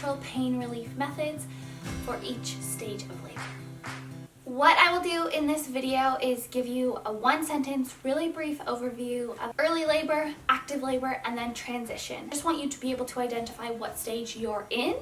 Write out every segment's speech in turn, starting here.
natural pain relief methods for each stage of labor. What I will do in this video is give you a one-sentence, really brief overview of early labor, active labor, and then transition. I just want you to be able to identify what stage you're in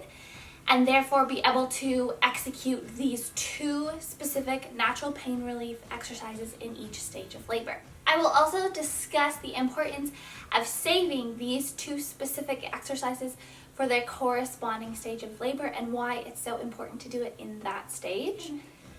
and therefore be able to execute these two specific natural pain relief exercises in each stage of labor. I will also discuss the importance of saving these two specific exercises for their corresponding stage of labor and why it's so important to do it in that stage.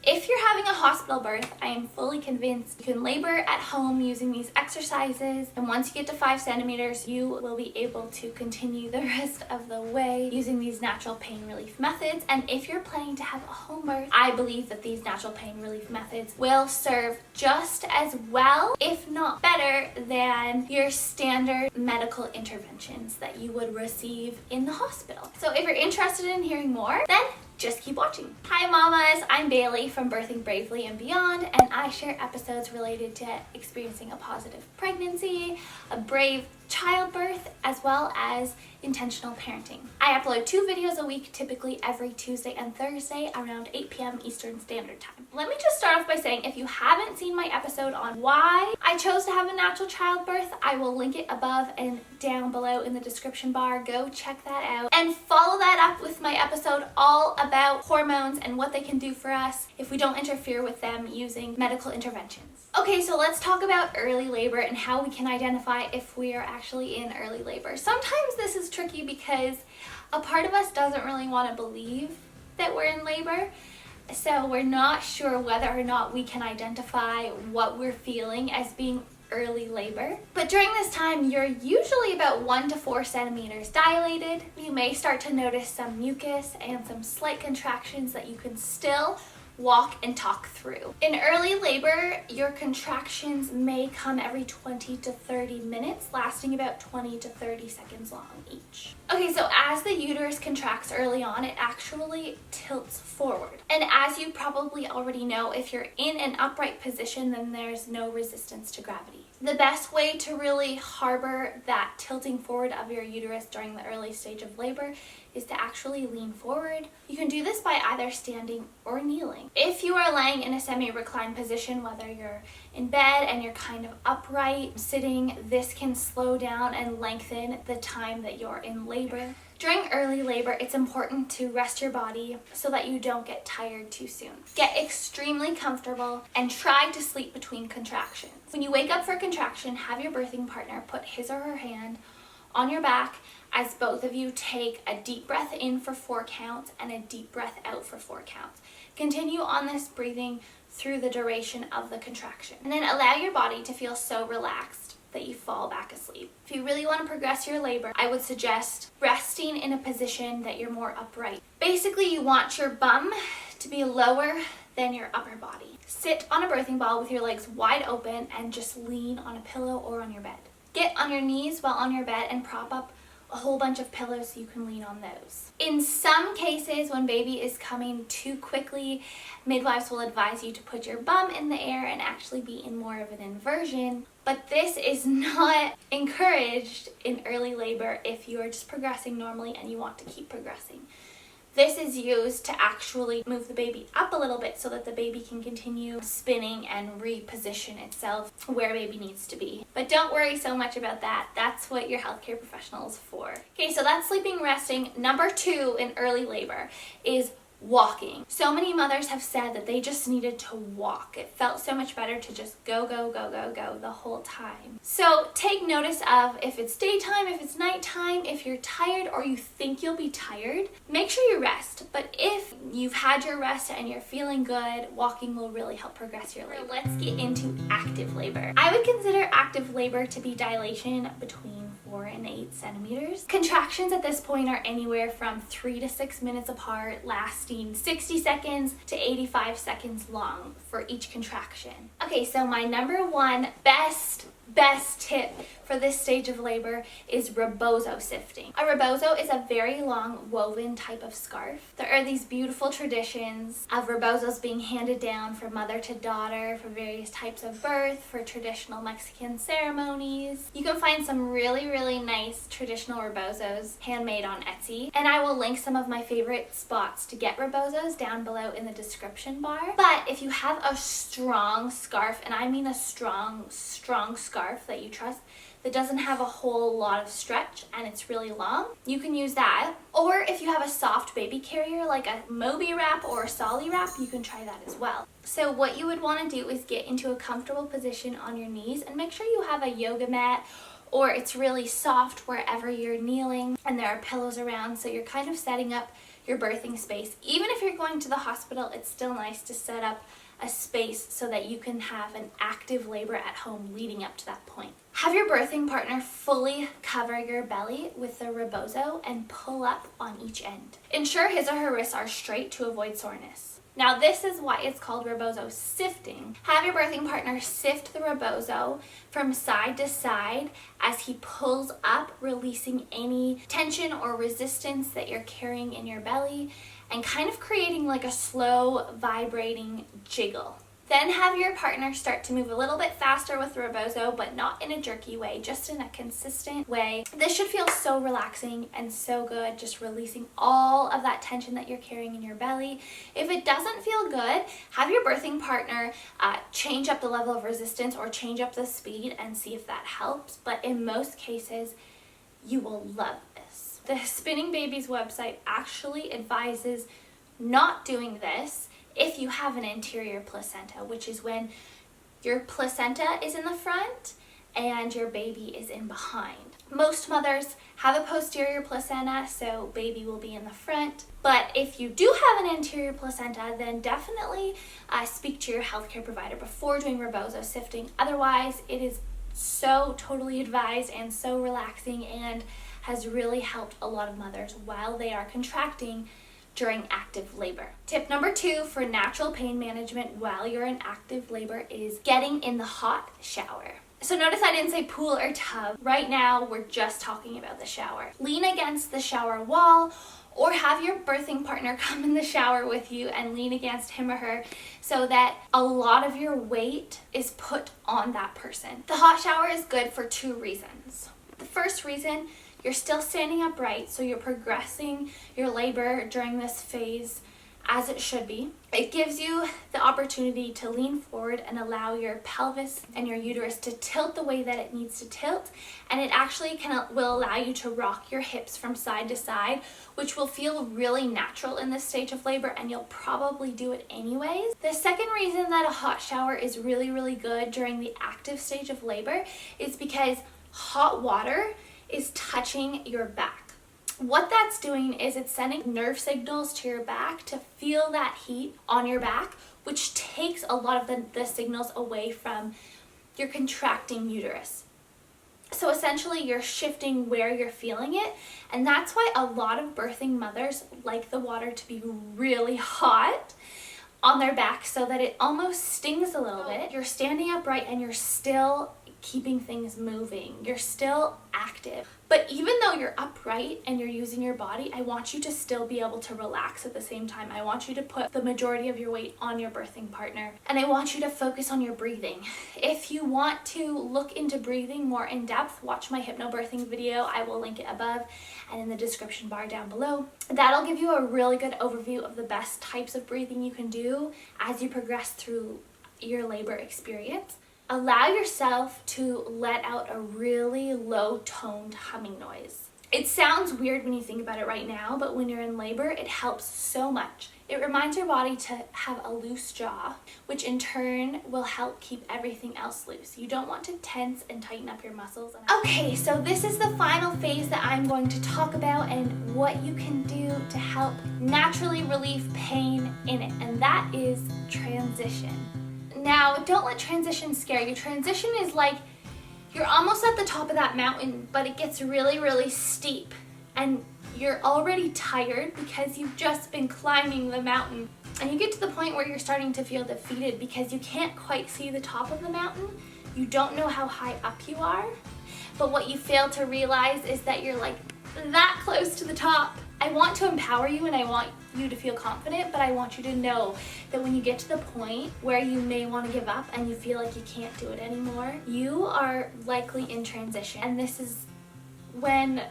If you're having a hospital birth, I am fully convinced you can labor at home using these exercises, and once you get to 5 centimeters, you will be able to continue the rest of the way using these natural pain relief methods. And if you're planning to have a home birth, I believe that these natural pain relief methods will serve just as well, if not better, than your standard medical interventions that you would receive in the hospital. So if you're interested in hearing more, then just keep watching. Hi mamas, I'm Bailey from Birthing Bravely and Beyond, and I share episodes related to experiencing a positive pregnancy, a brave childbirth, as well as intentional parenting. I upload 2 videos a week, typically every Tuesday and Thursday around 8 p.m. Eastern Standard Time. Let me just start off by saying, if you haven't seen my episode on why I chose to have a natural childbirth, I will link it above and down below in the description bar. Go check that out and follow that up with my episode all about hormones and what they can do for us if we don't interfere with them using medical interventions. Okay, so let's talk about early labor and how we can identify if we are actually in early labor. Sometimes this is tricky because a part of us doesn't really want to believe that we're in labor. So we're not sure whether or not we can identify what we're feeling as being early labor. But during this time, you're usually about 1 to 4 centimeters dilated. You may start to notice some mucus and some slight contractions that you can still walk and talk through. In early labor, your contractions may come every 20 to 30 minutes, lasting about 20 to 30 seconds long each. Okay, so as the uterus contracts early on, it actually tilts forward. And as you probably already know, if you're in an upright position, then there's no resistance to gravity. The best way to really harbor that tilting forward of your uterus during the early stage of labor is to actually lean forward. You can do this by either standing or kneeling. If you are laying in a semi-reclined position, whether you're in bed and you're kind of upright, sitting, this can slow down and lengthen the time that you're in labor. During early labor, it's important to rest your body so that you don't get tired too soon. Get extremely comfortable and try to sleep between contractions. When you wake up for a contraction, have your birthing partner put his or her hand on your back as both of you take a deep breath in for 4 counts and a deep breath out for 4 counts. Continue on this breathing through the duration of the contraction. And then allow your body to feel so relaxed that you fall back asleep. If you really want to progress your labor, I would suggest resting in a position that you're more upright. Basically, you want your bum to be lower than your upper body. Sit on a birthing ball with your legs wide open and just lean on a pillow or on your bed. Get on your knees while on your bed and prop up a whole bunch of pillows so you can lean on those. In some cases, when baby is coming too quickly, midwives will advise you to put your bum in the air and actually be in more of an inversion. But this is not encouraged in early labor if you are just progressing normally and you want to keep progressing. This is used to actually move the baby up a little bit so that the baby can continue spinning and reposition itself where baby needs to be. But don't worry so much about that. That's what your healthcare professional is for. Okay, so that's sleeping, resting. Number 2 in early labor is walking. So many mothers have said that they just needed to walk. It felt so much better to just go the whole time. So take notice of if it's daytime, if it's nighttime, if you're tired or you think you'll be tired, make sure you rest. But if you've had your rest and you're feeling good, walking will really help progress your labor. Let's get into active labor. I would consider active labor to be dilation between 4 and 8 centimeters. Contractions at this point are anywhere from 3 to 6 minutes apart, lasting 60 seconds to 85 seconds long for each contraction. Okay, so my number 1 best best tip for this stage of labor is rebozo sifting. A rebozo is a very long woven type of scarf. There are these beautiful traditions of rebozos being handed down from mother to daughter for various types of birth, for traditional Mexican ceremonies. You can find some really nice traditional rebozos handmade on Etsy, and I will link some of my favorite spots to get rebozos down below in the description bar. But if you have a strong scarf, and I mean a strong scarf that you trust, that doesn't have a whole lot of stretch and it's really long, you can use that. Or if you have a soft baby carrier like a Moby wrap or a Solly wrap, you can try that as well. So what you would want to do is get into a comfortable position on your knees and make sure you have a yoga mat or it's really soft wherever you're kneeling and there are pillows around, so you're kind of setting up your birthing space. Even if you're going to the hospital, it's still nice to set up a space so that you can have an active labor at home leading up to that point. Have your birthing partner fully cover your belly with the rebozo and pull up on each end. Ensure his or her wrists are straight to avoid soreness. Now this is why it's called rebozo sifting. Have your birthing partner sift the rebozo from side to side as he pulls up, releasing any tension or resistance that you're carrying in your belly and kind of creating like a slow vibrating jiggle. Then have your partner start to move a little bit faster with the rebozo, but not in a jerky way, just in a consistent way. This should feel so relaxing and so good, just releasing all of that tension that you're carrying in your belly. If it doesn't feel good, have your birthing partner change up the level of resistance or change up the speed and see if that helps. But in most cases, you will love this. The Spinning Babies website actually advises not doing this if you have an anterior placenta, which is when your placenta is in the front and your baby is in behind. Most mothers have a posterior placenta, so baby will be in the front. But if you do have an anterior placenta, then definitely speak to your healthcare provider before doing rebozo sifting. Otherwise, it is so totally advised and so relaxing and has really helped a lot of mothers while they are contracting during active labor. Tip number 2 for natural pain management while you're in active labor is getting in the hot shower. So notice I didn't say pool or tub. Right now, we're just talking about the shower. Lean against the shower wall or have your birthing partner come in the shower with you and lean against him or her so that a lot of your weight is put on that person. The hot shower is good for 2 reasons. The first reason, you're still standing upright, so you're progressing your labor during this phase as it should be. It gives you the opportunity to lean forward and allow your pelvis and your uterus to tilt the way that it needs to tilt, and it actually will allow you to rock your hips from side to side, which will feel really natural in this stage of labor, and you'll probably do it anyways. The second reason that a hot shower is really good during the active stage of labor is because hot water is touching your back. What that's doing is it's sending nerve signals to your back to feel that heat on your back, which takes a lot of the signals away from your contracting uterus. So essentially you're shifting where you're feeling it, and that's why a lot of birthing mothers like the water to be really hot on their back so that it almost stings a little bit. You're standing upright and you're still keeping things moving. You're still active. But even though you're upright and you're using your body, I want you to still be able to relax at the same time. I want you to put the majority of your weight on your birthing partner, and I want you to focus on your breathing. If you want to look into breathing more in depth, watch my hypnobirthing video. I will link it above and in the description bar down below. That'll give you a really good overview of the best types of breathing you can do as you progress through your labor experience. Allow yourself to let out a really low-toned humming noise. It sounds weird when you think about it right now, but when you're in labor, it helps so much. It reminds your body to have a loose jaw, which in turn will help keep everything else loose. You don't want to tense and tighten up your muscles. Okay, so this is the final phase that I'm going to talk about and what you can do to help naturally relieve pain in it, and that is transition. Now, don't let transition scare you. Transition is like you're almost at the top of that mountain, but it gets really steep, and you're already tired because you've just been climbing the mountain, and you get to the point where you're starting to feel defeated because you can't quite see the top of the mountain you don't know how high up you are, but what you fail to realize is that you're like that close to the top. I want to empower you and I want you to feel confident, but I want you to know that when you get to the point where you may want to give up and you feel like you can't do it anymore, you are likely in transition. And this is when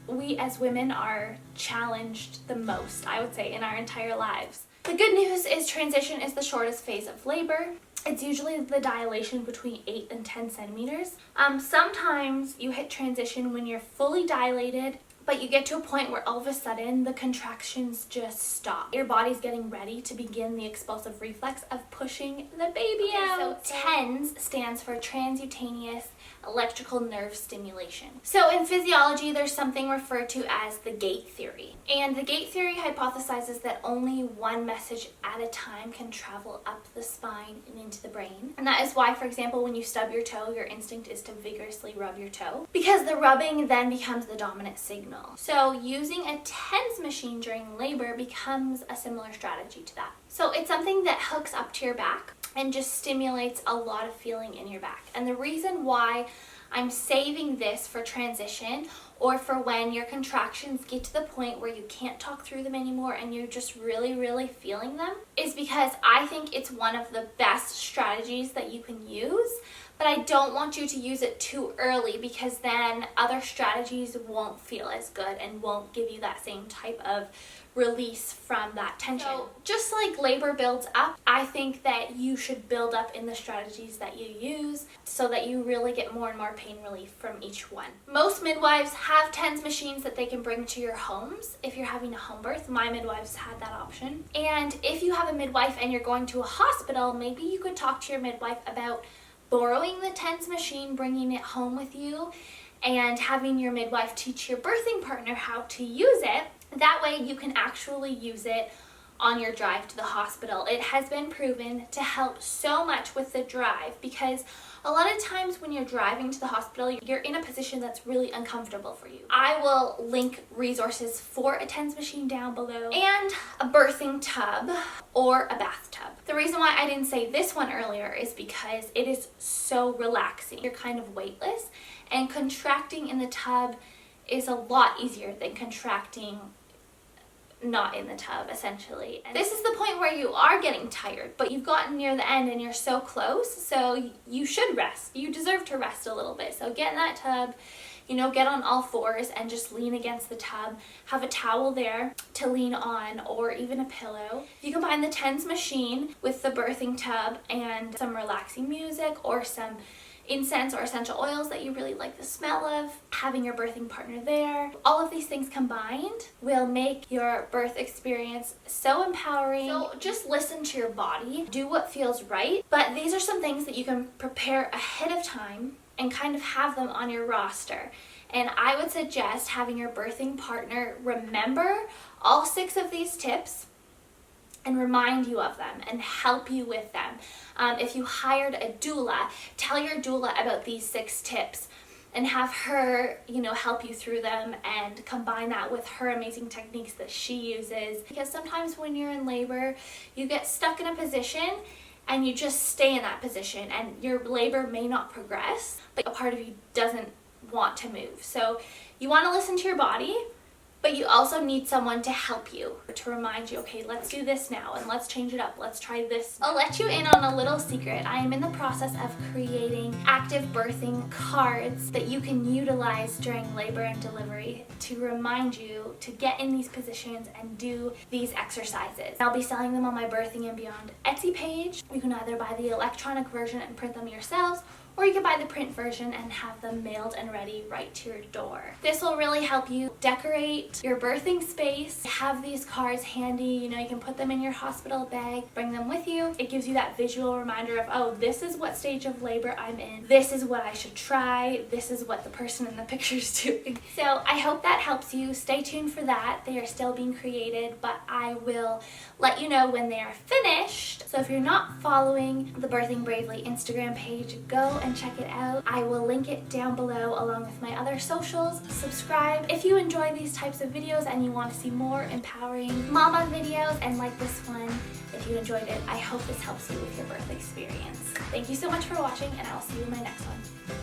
we as women are challenged the most, I would say, in our entire lives. The good news is transition is the shortest phase of labor. It's usually the dilation between 8 and 10 centimeters. Sometimes you hit transition when you're fully dilated, but you get to a point where all of a sudden the contractions just stop. Your body's getting ready to begin the expulsive reflex of pushing the baby out. So TENS stands for transcutaneous electrical nerve stimulation. So in physiology, there's something referred to as the gate theory. And the gate theory hypothesizes that only one message at a time can travel up the spine and into the brain. And that is why, for example, when you stub your toe, your instinct is to vigorously rub your toe, because the rubbing then becomes the dominant signal. So using a TENS machine during labor becomes a similar strategy to that. So it's something that hooks up to your back and just stimulates a lot of feeling in your back. And the reason why I'm saving this for transition or for when your contractions get to the point where you can't talk through them anymore and you're just really, really feeling them is because I think it's one of the best strategies that you can use, but I don't want you to use it too early because then other strategies won't feel as good and won't give you that same type of release from that tension. So just like labor builds up, I think that you should build up in the strategies that you use so that you really get more and more pain relief from each one. Most midwives have TENS machines that they can bring to your homes if you're having a home birth. My midwives had that option. And if you have a midwife and you're going to a hospital, maybe you could talk to your midwife about borrowing the TENS machine, bringing it home with you, and having your midwife teach your birthing partner how to use it. That way you can actually use it on your drive to the hospital. It has been proven to help so much with the drive because a lot of times when you're driving to the hospital, you're in a position that's really uncomfortable for you. I will link resources for a TENS machine down below and a birthing tub or a bathtub. The reason why I didn't say this one earlier is because it is so relaxing. You're kind of weightless, and contracting in the tub is a lot easier than contracting not in the tub, essentially. And this is the point where you are getting tired, but you've gotten near the end and you're so close, so you should rest. You deserve to rest a little bit. So get in that tub, get on all fours and just lean against the tub. Have a towel there to lean on or even a pillow. You combine the TENS machine with the birthing tub and some relaxing music or some incense or essential oils that you really like the smell of, having your birthing partner there. All of these things combined will make your birth experience so empowering. So just listen to your body, do what feels right, but these are some things that you can prepare ahead of time and kind of have them on your roster. And I would suggest having your birthing partner remember all 6 of these tips and remind you of them and help you with them. If you hired a doula, tell your doula about these 6 tips and have her, help you through them and combine that with her amazing techniques that she uses. Because sometimes when you're in labor, you get stuck in a position and you just stay in that position and your labor may not progress, but a part of you doesn't want to move. So you want to listen to your body, but you also need someone to help you, to remind you, okay, let's do this now and let's change it up. Let's try this. I'll let you in on a little secret. I am in the process of creating active birthing cards that you can utilize during labor and delivery to remind you to get in these positions and do these exercises. I'll be selling them on my Birthing and Beyond Etsy page. You can either buy the electronic version and print them yourselves, or you can buy the print version and have them mailed and ready right to your door. This will really help you decorate your birthing space. Have these cards handy, you can put them in your hospital bag, bring them with you. It gives you that visual reminder of, oh, this is what stage of labor I'm in. This is what I should try. This is what the person in the picture is doing. So I hope that helps you. Stay tuned for that. They are still being created, but I will let you know when they are finished. So if you're not following the Birthing Bravely Instagram page, go and check it out. I will link it down below along with my other socials. Subscribe if you enjoy these types of videos and you want to see more empowering mama videos, and like this one, if you enjoyed it, I hope this helps you with your birth experience. Thank you so much for watching, and I'll see you in my next one.